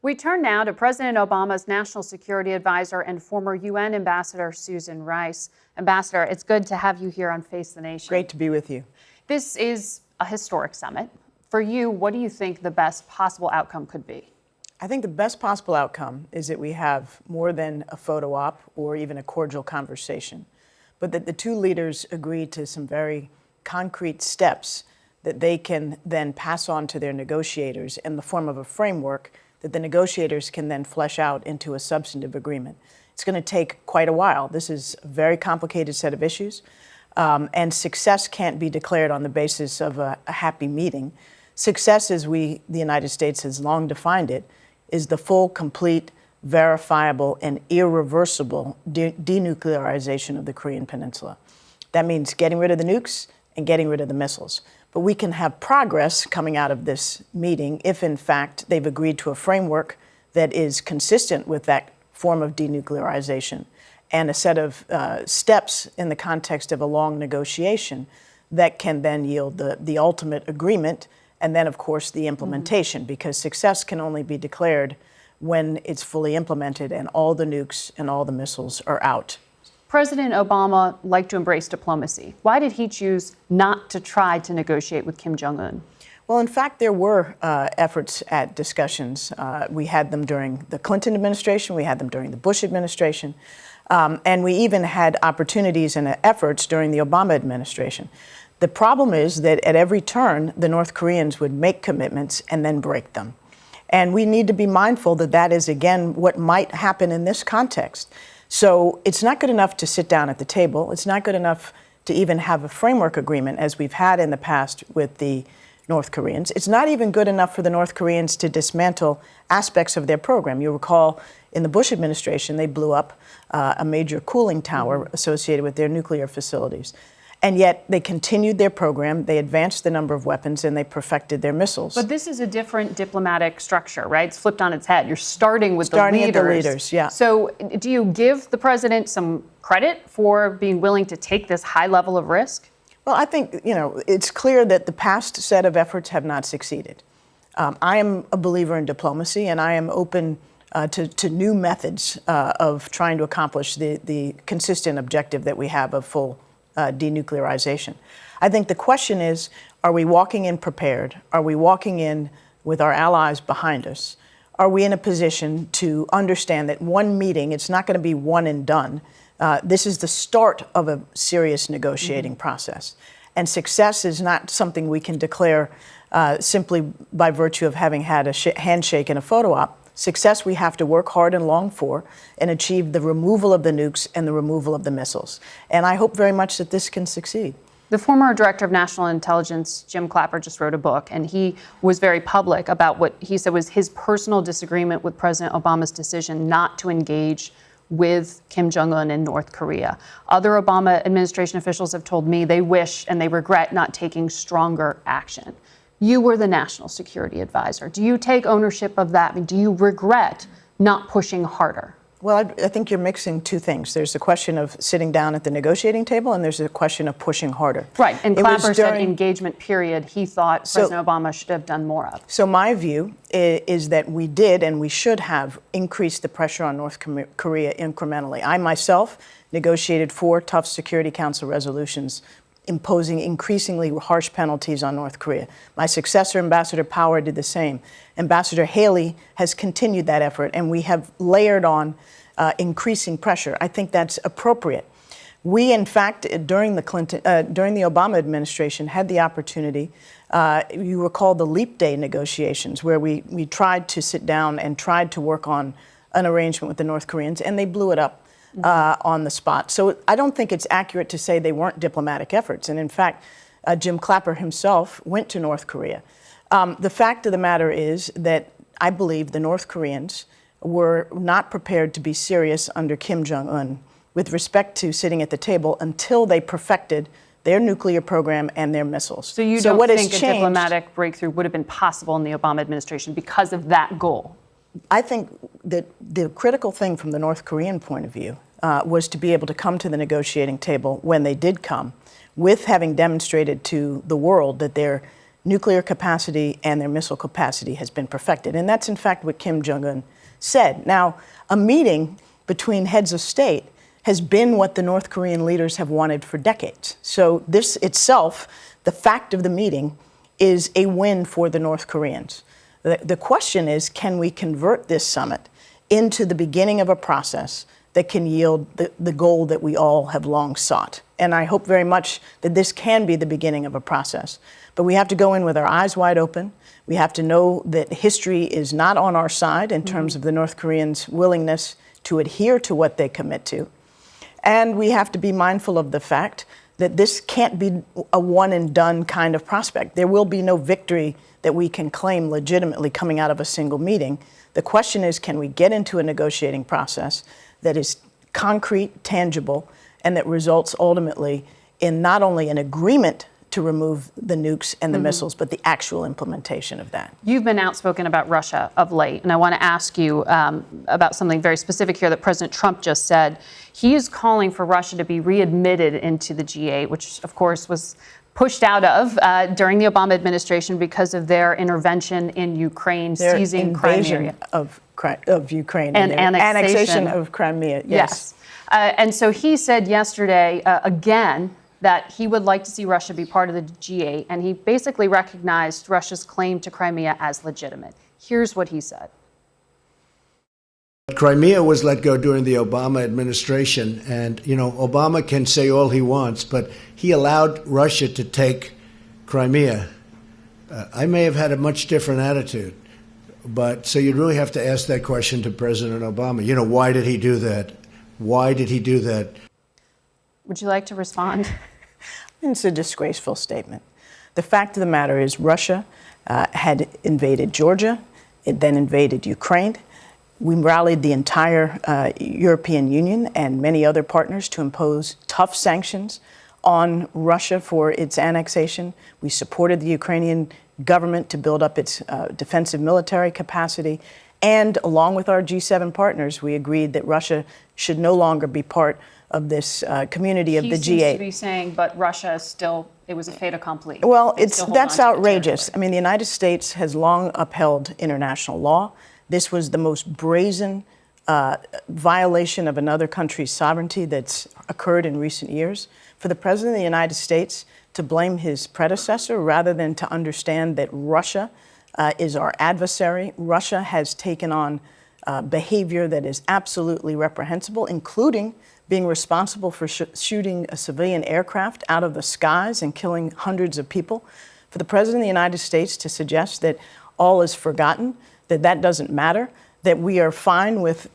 We turn now to President Obama's national security advisor and former UN ambassador, Susan Rice. Ambassador, it's good to have you here on Face the Nation. Great to be with you. This is a historic summit. For you, what do you think the best possible outcome could be? I think the best possible outcome is that we have more than a photo op or even a cordial conversation, but that the two leaders agree to some very concrete steps that they can then pass on to their negotiators in the form of a framework that the negotiators can then flesh out into a substantive agreement. It's going to take quite a while. This is a very complicated set of issues, and success can't be declared on the basis of a happy meeting. Success, as the United States has long defined it, is the full, complete, verifiable, and irreversible denuclearization of the Korean Peninsula. That means getting rid of the nukes and getting rid of the missiles. But we can have progress coming out of this meeting if, in fact, they've agreed to a framework that is consistent with that form of denuclearization and a set of steps in the context of a long negotiation that can then yield the ultimate agreement and then, of course, the implementation, because success can only be declared when it's fully implemented and all the nukes and all the missiles are out. President Obama liked to embrace diplomacy. Why did he choose not to try to negotiate with Kim Jong-un? Well, in fact, there were efforts at discussions. We had them during the Clinton administration. We had them during the Bush administration. And we even had opportunities and efforts during the Obama administration. The problem is that at every turn, the North Koreans would make commitments and then break them. And we need to be mindful that that is, again, what might happen in this context. So it's not good enough to sit down at the table. It's not good enough to even have a framework agreement, as we've had in the past with the North Koreans. It's not even good enough for the North Koreans to dismantle aspects of their program. You recall in the Bush administration, they blew up a major cooling tower associated with their nuclear facilities. And yet they continued their program, they advanced the number of weapons, and they perfected their missiles. But this is a different diplomatic structure, right? It's flipped on its head. You're starting with the leaders. At the leaders, yeah. So do you give the president some credit for being willing to take this high level of risk? Well, I think, it's clear that the past set of efforts have not succeeded. I am a believer in diplomacy, and I am open to new methods of trying to accomplish the consistent objective that we have of full denuclearization. I think the question is, are we walking in prepared? Are we walking in with our allies behind us? Are we in a position to understand that one meeting, it's not going to be one and done. This is the start of a serious negotiating process. And success is not something we can declare simply by virtue of having had a handshake and a photo op. Success we have to work hard and long for and achieve the removal of the nukes and the removal of the missiles. And I hope very much that this can succeed. The former director of national intelligence, Jim Clapper, just wrote a book, and he was very public about what he said was his personal disagreement with President Obama's decision not to engage with Kim Jong-un in North Korea. Other Obama administration officials have told me they wish and they regret not taking stronger action. You were the national security advisor. Do you take ownership of that? I mean, do you regret not pushing harder? Well, I think you're mixing two things. There's a question of sitting down at the negotiating table, and there's a question of pushing harder. Right, and Clapper said engagement period he thought President Obama should have done more of. So my view is that we did and we should have increased the pressure on North Korea incrementally. I myself negotiated 4 tough Security Council resolutions imposing increasingly harsh penalties on North Korea. My successor, Ambassador Power, did the same. Ambassador Haley has continued that effort, and we have layered on increasing pressure. I think that's appropriate. We, in fact, during the Obama administration, had the opportunity. You recall the Leap Day negotiations, where we tried to sit down and tried to work on an arrangement with the North Koreans, and they blew it up on the spot. So I don't think it's accurate to say they weren't diplomatic efforts. And in fact, Jim Clapper himself went to North Korea. The fact of the matter is that I believe the North Koreans were not prepared to be serious under Kim Jong-un with respect to sitting at the table until they perfected their nuclear program and their missiles. So you don't think a diplomatic breakthrough would have been possible in the Obama administration because of that goal? I think that the critical thing from the North Korean point of view was to be able to come to the negotiating table when they did come, with having demonstrated to the world that their nuclear capacity and their missile capacity has been perfected. And that's, in fact, what Kim Jong-un said. Now, a meeting between heads of state has been what the North Korean leaders have wanted for decades. So this itself, the fact of the meeting, is a win for the North Koreans. The question is, can we convert this summit into the beginning of a process that can yield the goal that we all have long sought? And I hope very much that this can be the beginning of a process. But we have to go in with our eyes wide open. We have to know that history is not on our side in terms of the North Koreans' willingness to adhere to what they commit to. And we have to be mindful of the fact that this can't be a one and done kind of prospect. There will be no victory that we can claim legitimately coming out of a single meeting. The question is, can we get into a negotiating process that is concrete, tangible, and that results ultimately in not only an agreement to remove the nukes and the missiles, but the actual implementation of that. You've been outspoken about Russia of late, and I want to ask you about something very specific here that President Trump just said. He is calling for Russia to be readmitted into the G8, which, of course, was pushed out of during the Obama administration because of their intervention in Ukraine, Their seizing invasion Crimea. of Ukraine And their annexation of Crimea. Yes. And so he said yesterday, again, that he would like to see Russia be part of the G8, and he basically recognized Russia's claim to Crimea as legitimate. Here's what he said. Crimea was let go during the Obama administration, and, Obama can say all he wants, but he allowed Russia to take Crimea. I may have had a much different attitude, but so you'd really have to ask that question to President Obama. Why did he do that? Why did he do that? Would you like to respond? It's a disgraceful statement. The fact of the matter is Russia had invaded Georgia. It then invaded Ukraine. We rallied the entire European Union and many other partners to impose tough sanctions on Russia for its annexation. We supported the Ukrainian government to build up its defensive military capacity. And along with our G7 partners, we agreed that Russia should no longer be part of this community of the G8. He seems to be saying, but Russia still, it was a fait accompli. Well, that's outrageous. I mean, the United States has long upheld international law. This was the most brazen violation of another country's sovereignty that's occurred in recent years. For the President of the United States to blame his predecessor rather than to understand that Russia is our adversary. Russia has taken on behavior that is absolutely reprehensible, including being responsible for shooting a civilian aircraft out of the skies and killing hundreds of people. For the President of the United States to suggest that all is forgotten, that doesn't matter, that we are fine with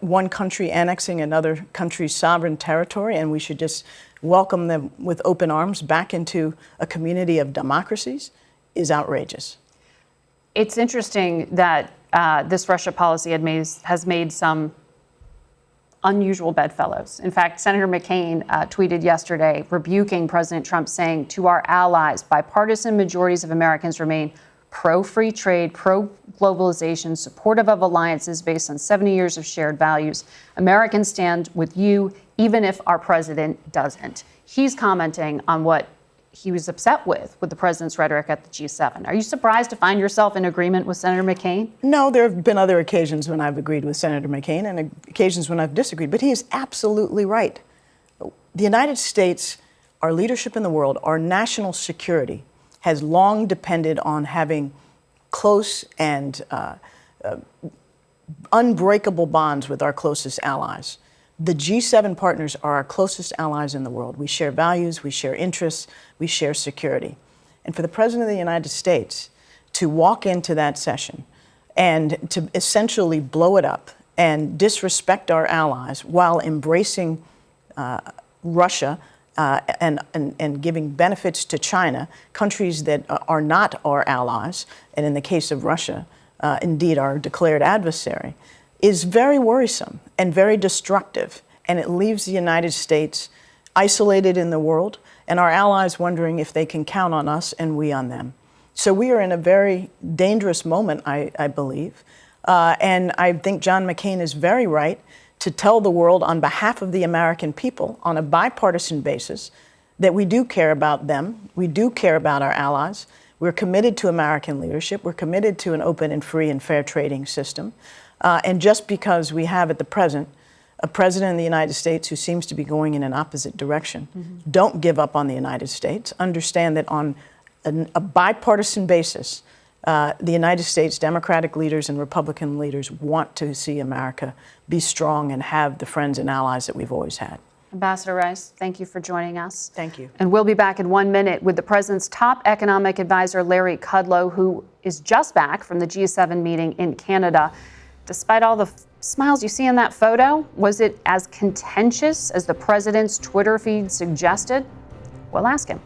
one country annexing another country's sovereign territory and we should just welcome them with open arms back into a community of democracies, is outrageous. It's interesting that this Russia policy has made some unusual bedfellows. In fact, Senator McCain tweeted yesterday rebuking President Trump, saying, "To our allies, bipartisan majorities of Americans remain pro-free trade, pro-globalization, supportive of alliances based on 70 years of shared values. Americans stand with you, even if our president doesn't." He's commenting on what he was upset with the president's rhetoric at the G7. Are you surprised to find yourself in agreement with Senator McCain? No, there have been other occasions when I've agreed with Senator McCain and occasions when I've disagreed, but he is absolutely right. The United States, our leadership in the world, our national security has long depended on having close and unbreakable bonds with our closest allies. The G7 partners are our closest allies in the world. We share values, we share interests, we share security. And for the President of the United States to walk into that session and to essentially blow it up and disrespect our allies while embracing Russia and giving benefits to China, countries that are not our allies, and in the case of Russia, indeed our declared adversary, is very worrisome and very destructive. And it leaves the United States isolated in the world and our allies wondering if they can count on us and we on them. So we are in a very dangerous moment, I believe. And I think John McCain is very right to tell the world on behalf of the American people on a bipartisan basis that we do care about them, we do care about our allies, We're committed to American leadership. We're committed to an open and free and fair trading system. And just because we have at the present a president of the United States who seems to be going in an opposite direction, don't give up on the United States. Understand that on a bipartisan basis, the United States Democratic leaders and Republican leaders want to see America be strong and have the friends and allies that we've always had. Ambassador Rice, thank you for joining us. Thank you. And we'll be back in 1 minute with the president's top economic advisor, Larry Kudlow, who is just back from the G7 meeting in Canada. Despite all the smiles you see in that photo, was it as contentious as the president's Twitter feed suggested? We'll ask him.